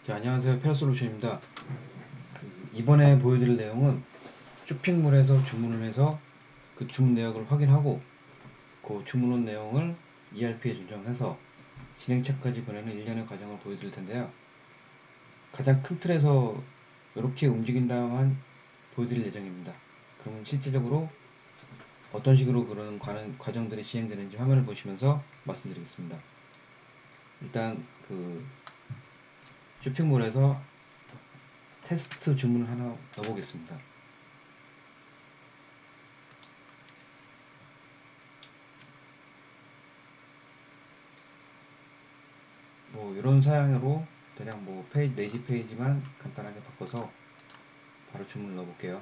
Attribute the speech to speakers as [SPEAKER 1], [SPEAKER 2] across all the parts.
[SPEAKER 1] 자, 안녕하세요. 페라솔루션입니다. 이번에 보여드릴 내용은 쇼핑몰에서 주문을 해서 그 주문 내역을 확인하고 그 주문한 내용을 ERP에 전송해서 진행차까지 보내는 일련의 과정을 보여드릴 텐데요. 가장 큰 틀에서 이렇게 움직인다만 보여드릴 예정입니다. 그러면 실질적으로 어떤 식으로 그런 과정들이 진행되는지 화면을 보시면서 말씀드리겠습니다. 일단 쇼핑몰에서 테스트 주문을 하나 넣어보겠습니다. 뭐 이런 사양으로 대략 뭐 페이지, 네이지 페이지만 간단하게 바꿔서 바로 주문을 넣어볼게요.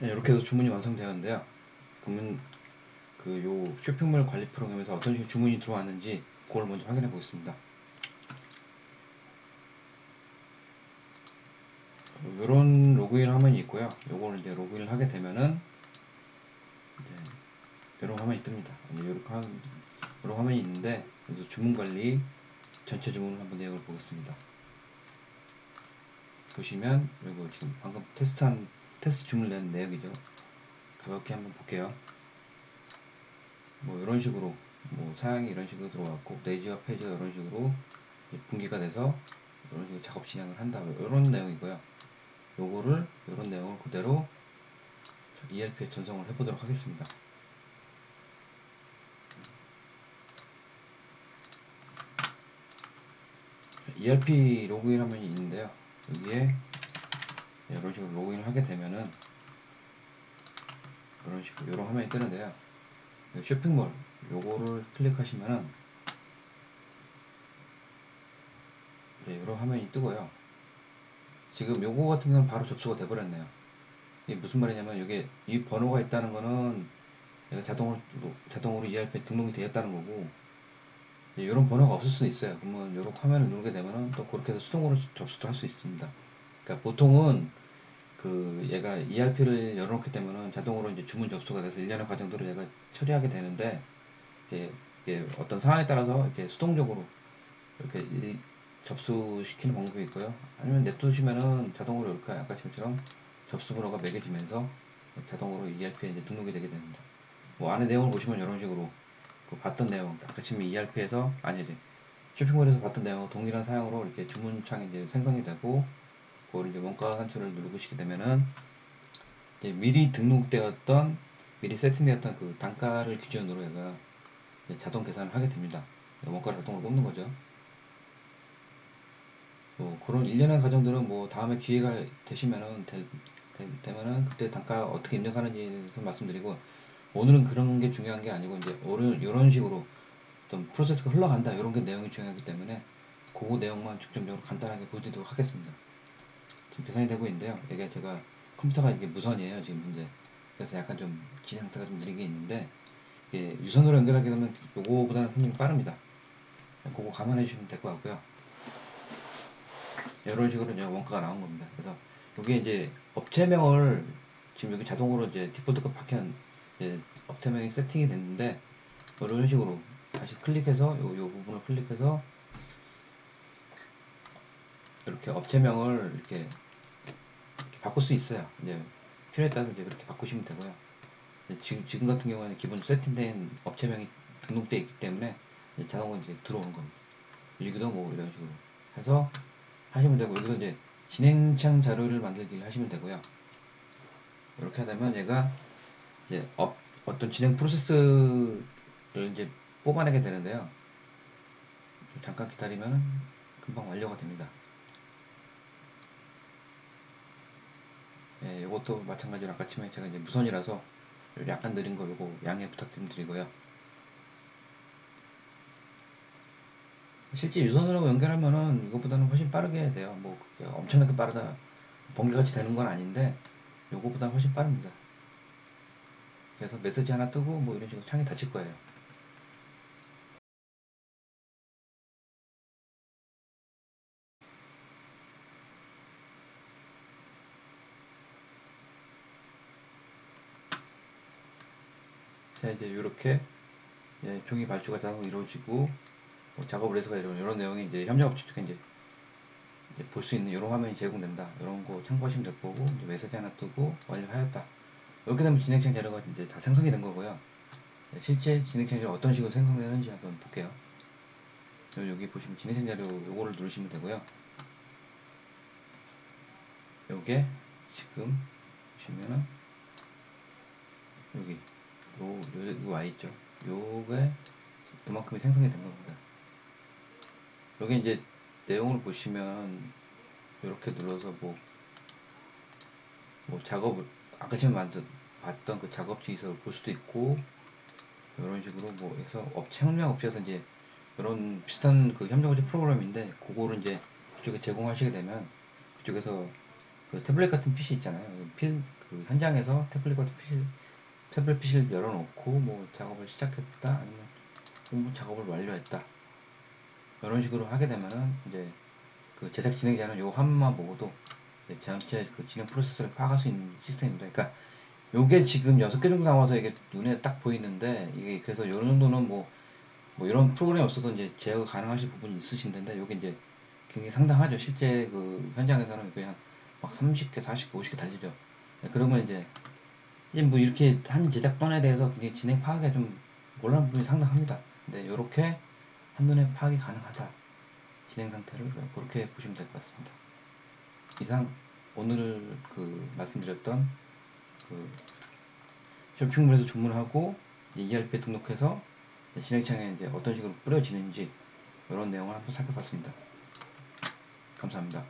[SPEAKER 1] 네, 이렇게 해서 주문이 완성되었는데요. 그러면 요 쇼핑몰 관리 프로그램에서 어떤 식으로 주문이 들어왔는지 그걸 먼저 확인해 보겠습니다. 이런 로그인 화면이 있고요. 요걸 이제 로그인을 하게 되면은 이런 화면이 뜹니다. 이런 화면이 있는데 여기서 주문 관리 전체 주문을 한번 내역을 보겠습니다. 보시면 이거 지금 방금 테스트 주문을 낸 내역이죠. 가볍게 한번 볼게요. 뭐 이런 식으로 뭐 사양이 이런 식으로 들어왔고 네이지와 페이지가 이런 식으로 분기가 돼서 이런 식으로 작업 진행을 한다 이런 내용이고요. 이런 내용을 그대로 ERP에 전송을 해보도록 하겠습니다. ERP 로그인 화면이 있는데요. 여기에 이런 식으로 로그인을 하게 되면은 이런 식으로 이런 화면이 뜨는데요. 쇼핑몰 요거를 클릭하시면은 이런 화면이 뜨고요. 지금 요거 같은 경우는 바로 접수가 돼버렸네요. 이게 무슨 말이냐면 이게 이 번호가 있다는 거는 얘가 자동으로 ERP에 등록이 되었다는 거고, 이런 번호가 없을 수도 있어요. 그러면 이렇게 화면을 누르게 되면은 또 그렇게 해서 수동으로 접수도 할 수 있습니다. 그러니까 보통은 얘가 ERP를 열어놓게 되면은 자동으로 이제 주문 접수가 돼서 일련의 과정들을 얘가 처리하게 되는데, 이게 어떤 상황에 따라서 이렇게 수동적으로 이렇게 접수시키는 방법이 있고요. 아니면 냅두시면은 자동으로 이렇게 아까 지금처럼 접수 번호가 매겨지면서 자동으로 ERP에 이제 등록이 되게 됩니다. 뭐 안에 내용을 보시면 이런 식으로 봤던 내용, 아까 지금 ERP에서 아니지 쇼핑몰에서 봤던 내용과 동일한 사양으로 이렇게 주문창이 이제 생성이 되고, 그걸 이제 원가 산출을 누르시게 되면은 이제 미리 세팅되었던 그 단가를 기준으로 얘가 자동 계산을 하게 됩니다. 원가를 자동으로 꼽는 거죠. 뭐 그런 일련의 과정들은 뭐 다음에 기회가 되면은 그때 단가 어떻게 입력하는지에 대해서 말씀드리고, 오늘은 그런 게 중요한 게 아니고 이제 이런 식으로 어떤 프로세스가 흘러간다 이런 게 내용이 중요하기 때문에 그 내용만 중점적으로 간단하게 보여드리도록 하겠습니다. 지금 계산이 되고 있는데요. 이게 제가 컴퓨터가 이게 무선이에요 지금 현재. 그래서 약간 좀 진행 상태가 좀 느린 게 있는데, 이게 유선으로 연결하게 되면 요거보다는 굉장히 빠릅니다. 그거 감안해 주시면 될 것 같고요. 이런 식으로 이제 원가가 나온 겁니다. 그래서 여기 이제 업체명을 지금 여기 자동으로 이제 디폴트가 박힌 이제 업체명이 세팅이 됐는데, 이런 식으로 다시 클릭해서 요 부분을 클릭해서 이렇게 업체명을 이렇게 바꿀 수 있어요. 이제 필요에 따라서 이제 그렇게 바꾸시면 되고요. 지금 같은 경우에는 기본 세팅된 업체명이 등록되어 있기 때문에 이제 자동으로 이제 들어오는 겁니다. 여기도 뭐 이런 식으로 해서 하시면 되고, 여기서 이제 진행창 자료를 만들기를 하시면 되고요. 이렇게 하다면 얘가 이제 어떤 진행 프로세스를 이제 뽑아내게 되는데요. 잠깐 기다리면 금방 완료가 됩니다. 예, 이것도 마찬가지로 아까 치면 제가 이제 무선이라서 약간 느린 거 요거 양해 부탁드리고요. 실제 유선으로 연결하면은 이거보다는 훨씬 빠르게 해야 돼요. 뭐 그게 엄청나게 빠르다 번개같이 되는 건 아닌데 요거보다 훨씬 빠릅니다. 그래서 메시지 하나 뜨고 뭐 이런 식으로 창이 닫힐 거예요. 자, 이제 이렇게 종이 발주가 다 이루어지고 뭐 작업을 해서 이런 내용이 이제 협력업체 측에 이제 볼 수 있는 이런 화면이 제공된다. 이런 거 참고하시면 될 거고 이제 메시지 하나 뜨고 완료하였다. 이렇게 되면 진행창 자료가 이제 다 생성이 된 거고요. 실제 진행창 자료 어떤 식으로 생성되는지 한번 볼게요. 여기 보시면 진행창 자료 요거를 누르시면 되고요. 요게 지금 보시면은 여기 요 와 있죠. 요게 요만큼이 생성이 된 겁니다. 여기 이제 내용을 보시면 이렇게 눌러서 뭐 작업을 아까 전에 봤던 그 작업 지휘서를 볼 수도 있고 이런 식으로 뭐 해서 협력업체에서 이제 이런 비슷한 그 협력업체 프로그램인데 그거를 이제 그쪽에 제공하시게 되면 그쪽에서 그 태블릿 같은 PC 있잖아요. 그 현장에서 태블릿 PC를 열어놓고 뭐 작업을 시작했다 아니면 뭐 작업을 완료했다 이런 식으로 하게 되면은 이제 그 제작 진행자는 요 화면만 보고도 전체 그 진행 프로세스를 파악할 수 있는 시스템입니다. 그러니까 요게 지금 6개 정도 나와서 이게 눈에 딱 보이는데 이게 그래서 요 정도는 뭐 이런 프로그램이 없어도 이제 제어가 가능하실 부분이 있으신 텐데 요게 이제 굉장히 상당하죠. 실제 그 현장에서는 그냥 막 30개, 40개, 50개 달리죠. 그러면 이제 뭐 이렇게 한 제작권에 대해서 굉장히 진행 파악에 좀 곤란한 부분이 상당합니다. 근데 요렇게 한눈에 파악이 가능하다. 진행 상태를 그렇게 보시면 될 것 같습니다. 이상 오늘 그 말씀드렸던 그 쇼핑몰에서 주문하고 ERP에 등록해서 진행창에 이제 어떤 식으로 뿌려지는지 이런 내용을 한번 살펴봤습니다. 감사합니다.